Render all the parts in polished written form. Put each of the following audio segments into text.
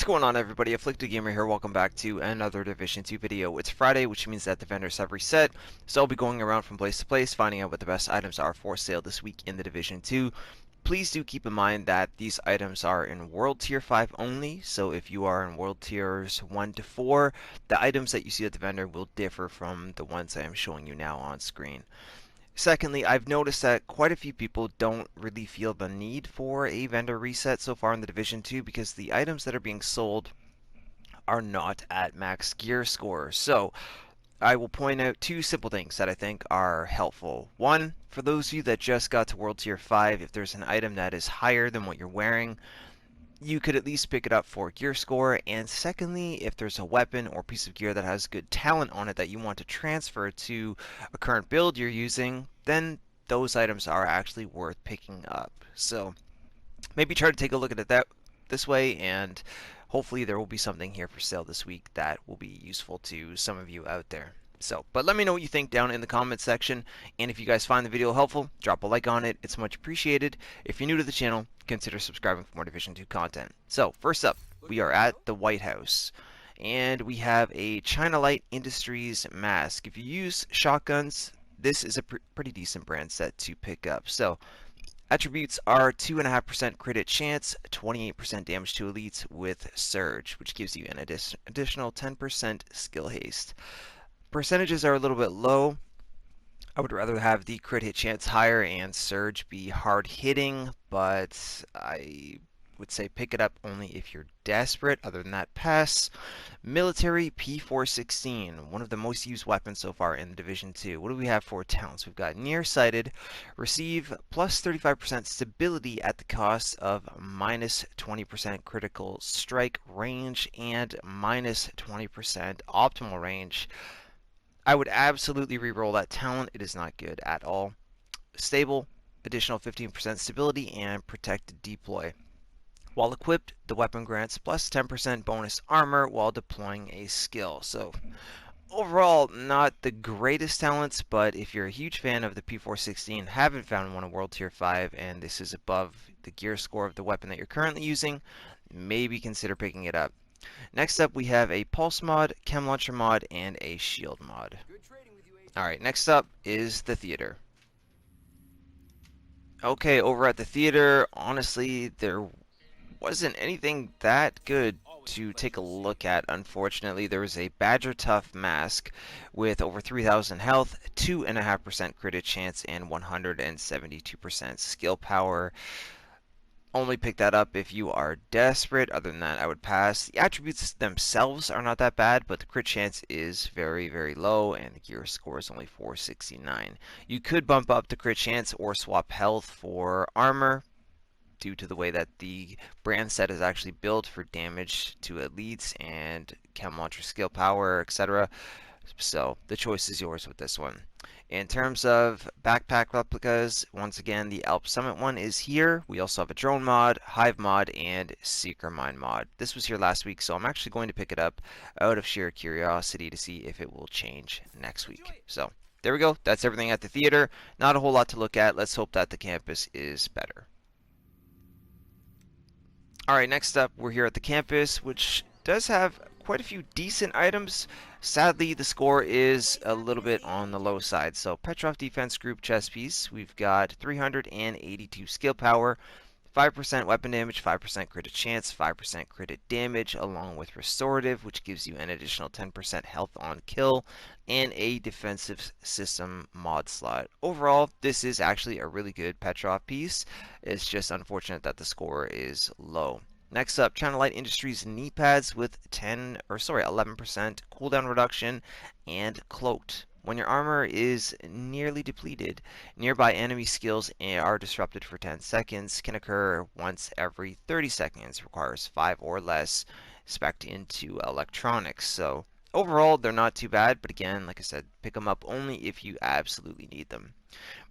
What's going on, everybody? Afflicted Gamer here. Welcome back to another Division 2 video. It's Friday, which means that the vendors have reset, so I'll be going around from place to place, finding out what the best items are for sale this week in the Division 2. Please do keep in mind that these items are in World Tier 5 only, so if you are in World Tiers 1 to 4, the items that you see at the vendor will differ from the ones I am showing you now on screen. Secondly, I've noticed that quite a few people don't really feel the need for a vendor reset so far in the Division 2 because the items that are being sold are not at max gear score. So I will point out two simple things that I think are helpful. One, for those of you that just got to World Tier 5, if there's an item that is higher than what you're wearing, you could at least pick it up for gear score. And secondly, if there's a weapon or piece of gear that has good talent on it that you want to transfer to a current build you're using, then those items are actually worth picking up. So maybe try to take a look at it this way, and hopefully there will be something here for sale this week that will be useful to some of you out there. But let me know what you think down in the comments section, and if you guys find the video helpful, drop a like on it. It's much appreciated. If you're new to the channel, consider subscribing for more Division 2 content. So first up, we are at the White House, and we have a China Light Industries mask. If you use shotguns, this is a pretty decent brand set to pick up. So attributes are 2.5% crit hit chance, 28% damage to elites with Surge, which gives you an additional 10% skill haste. Percentages are a little bit low. I would rather have the crit hit chance higher and Surge be hard hitting, but I would say pick it up only if you're desperate. Other than that, pass. Military P416, one of the most used weapons so far in Division 2. What do we have for talents? We've got nearsighted, receive plus 35% stability at the cost of minus 20% critical strike range and minus 20% optimal range. I would absolutely reroll that talent. It is not good at all. Stable, additional 15% stability and protected deploy. While equipped, the weapon grants plus 10% bonus armor while deploying a skill. So overall, not the greatest talents, but if you're a huge fan of the P416, haven't found one in World Tier 5, and this is above the gear score of the weapon that you're currently using, maybe consider picking it up. Next up, we have a Pulse mod, Chem Launcher mod, and a Shield mod. Alright, next up is the Theater. Okay, over at the Theater, honestly, there wasn't anything that good to take a look at. Unfortunately, there was a Badger Tough mask with over 3,000 health, 2.5% crit chance, and 172% skill power. Only pick that up if you are desperate. Other than that, I would pass. The attributes themselves are not that bad, but the crit chance is very, very low, and the gear score is only 469. You could bump up the crit chance or swap health for armor, due to the way that the brand set is actually built for damage to elites and chem launcher skill power, etc. So the choice is yours with this one. In terms of backpack replicas, once again, the Alp Summit one is here. We also have a drone mod, hive mod, and seeker mine mod. This was here last week, so I'm actually going to pick it up out of sheer curiosity to see if it will change next week. So there we go. That's everything at the Theater. Not a whole lot to look at. Let's hope that the campus is better. Alright, next up, we're here at the campus, which does have quite a few decent items. Sadly, the score is a little bit on the low side. So, Petrov Defense Group chest piece, we've got 382 skill power, 5% weapon damage, 5% crit chance, 5% crit damage, along with restorative, which gives you an additional 10% health on kill, and a defensive system mod slot. Overall, this is actually a really good Petrov piece. It's just unfortunate that the score is low. Next up, China Light Industries knee pads with 11% cooldown reduction and cloaked. When your armor is nearly depleted, nearby enemy skills are disrupted for 10 seconds, can occur once every 30 seconds, requires 5 or less, spec'd into electronics. So overall, they're not too bad, but again, like I said, pick them up only if you absolutely need them.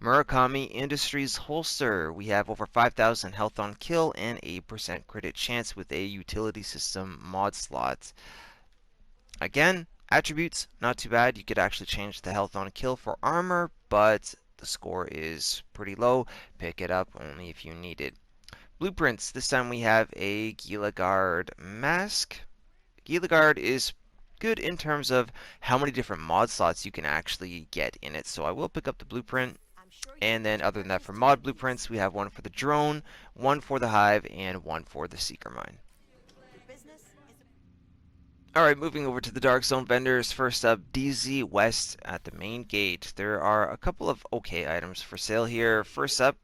Murakami Industries holster. We have over 5,000 health on kill and 8% crit chance with a utility system mod slot. Again, attributes, not too bad. You could actually change the health on kill for armor, but the score is pretty low. Pick it up only if you need it. Blueprints. This time we have a Gila Guard mask. Gila Guard is good in terms of how many different mod slots you can actually get in it. So I will pick up the blueprint. And then other than that, for mod blueprints, we have one for the drone, one for the hive, and one for the seeker mine. Alright, moving over to the Dark Zone vendors. First up, DZ West at the main gate. There are a couple of okay items for sale here. First up,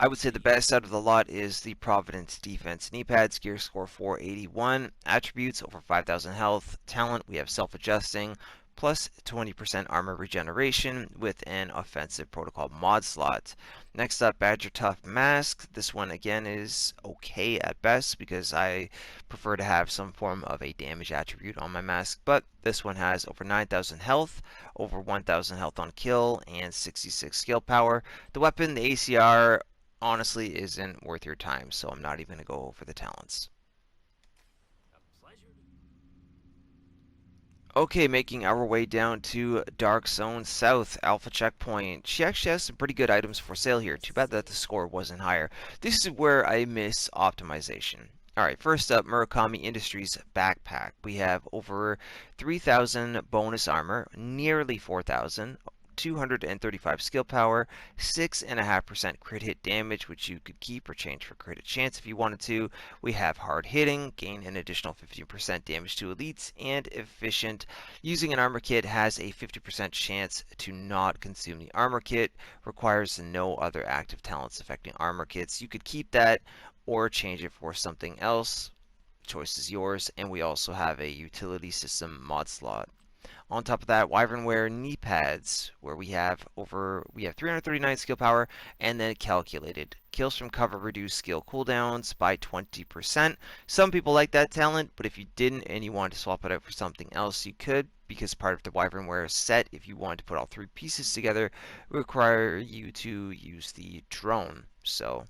I would say the best out of the lot is the Providence Defense knee pads, gear score 481, attributes over 5,000 health, talent we have self-adjusting, plus 20% armor regeneration with an offensive protocol mod slot. Next up, Badger Tough mask. This one again is okay at best because I prefer to have some form of a damage attribute on my mask, but this one has over 9,000 health, over 1,000 health on kill, and 66 skill power. The weapon, the ACR, honestly isn't worth your time, so I'm not even going to go over the talents. Okay, making our way down to Dark Zone South, Alpha Checkpoint. She actually has some pretty good items for sale here. Too bad that the score wasn't higher. This is where I miss optimization. Alright, first up, Murakami Industries Backpack. We have over 3,000 bonus armor, nearly 4,000, 235 skill power, 6.5% crit hit damage, which you could keep or change for crit hit chance if you wanted to. We have hard hitting, gain an additional 15% damage to elites, and efficient. Using an armor kit has a 50% chance to not consume the armor kit, requires no other active talents affecting armor kits. You could keep that or change it for something else. Choice is yours, and we also have a utility system mod slot. On top of that, Wyvernware knee pads, where we have 339 skill power, and then calculated. Kills from cover reduce skill cooldowns by 20%. Some people like that talent, but if you didn't and you wanted to swap it out for something else, you could, because part of the Wyvernware set, if you wanted to put all three pieces together, require you to use the drone. So,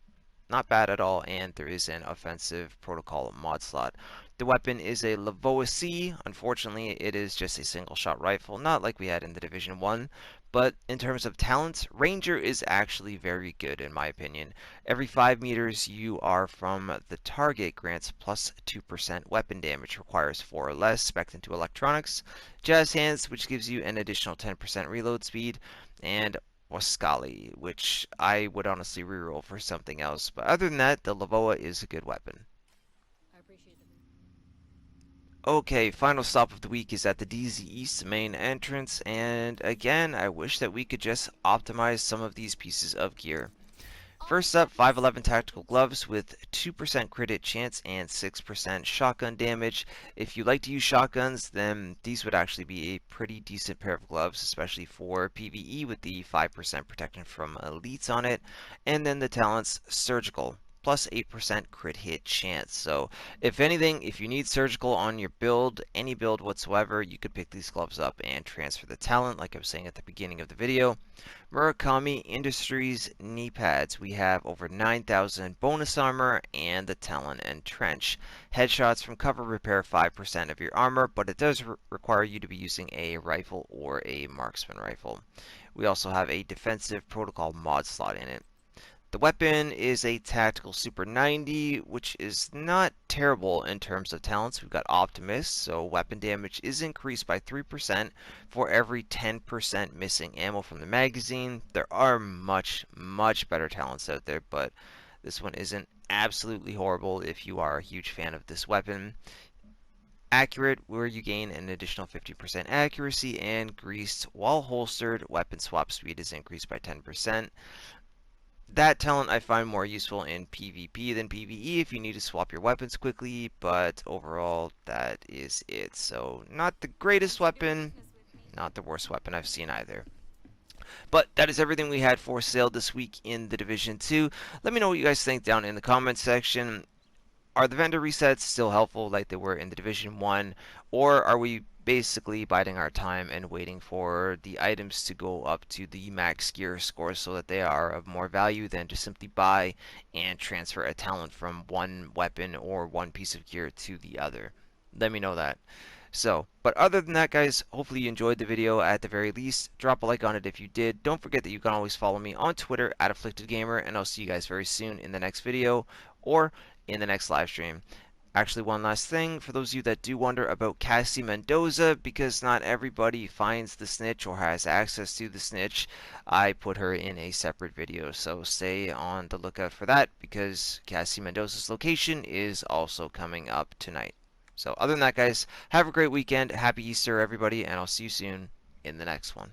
not bad at all, and there is an offensive protocol mod slot. The weapon is a Lavoa C. Unfortunately, it is just a single shot rifle, not like we had in the Division 1. But in terms of talents, Ranger is actually very good in my opinion. Every 5 meters you are from the target grants plus 2% weapon damage, requires 4 or less, spec'd into electronics. Jazz Hands, which gives you an additional 10% reload speed, and Wascali, which I would honestly reroll for something else. But other than that, the Lavoa is a good weapon. Okay, final stop of the week is at the DZ East main entrance, and again, I wish that we could just optimize some of these pieces of gear. First up, 511 tactical gloves with 2% crit hit chance and 6% shotgun damage. If you like to use shotguns, then these would actually be a pretty decent pair of gloves, especially for PvE with the 5% protection from elites on it. And then the talents, surgical, plus 8% crit hit chance. So if anything, if you need surgical on your build, any build whatsoever, you could pick these gloves up and transfer the talent like I was saying at the beginning of the video. Murakami Industries knee pads. We have over 9,000 bonus armor and the talent Entrench. Headshots from cover repair 5% of your armor, but it does require you to be using a rifle or a marksman rifle. We also have a defensive protocol mod slot in it. The weapon is a Tactical Super 90, which is not terrible in terms of talents. We've got Optimist, so weapon damage is increased by 3% for every 10% missing ammo from the magazine. There are much better talents out there, but this one isn't absolutely horrible if you are a huge fan of this weapon. Accurate, where you gain an additional 50% accuracy, and Greased, while holstered, weapon swap speed is increased by 10%. That talent I find more useful in PvP than PvE if you need to swap your weapons quickly, but overall that is it. So not the greatest weapon, not the worst weapon I've seen either. But that is everything we had for sale this week in the Division 2. Let me know what you guys think down in the comments section. Are the vendor resets still helpful like they were in the Division 1, or are we basically biding our time and waiting for the items to go up to the max gear score so that they are of more value than to simply buy and transfer a talent from one weapon or one piece of gear to the other? Let me know that So, but other than that, guys, hopefully you enjoyed the video at the very least. Drop a like on it if you did. Don't forget that you can always follow me on Twitter at AfflictedGamer, and I'll see you guys very soon in the next video or in the next live stream. Actually, one last thing, for those of you that do wonder about Cassie Mendoza, because not everybody finds the snitch or has access to the snitch, I put her in a separate video, so stay on the lookout for that, because Cassie Mendoza's location is also coming up tonight. So other than that, guys, have a great weekend, happy Easter everybody, and I'll see you soon in the next one.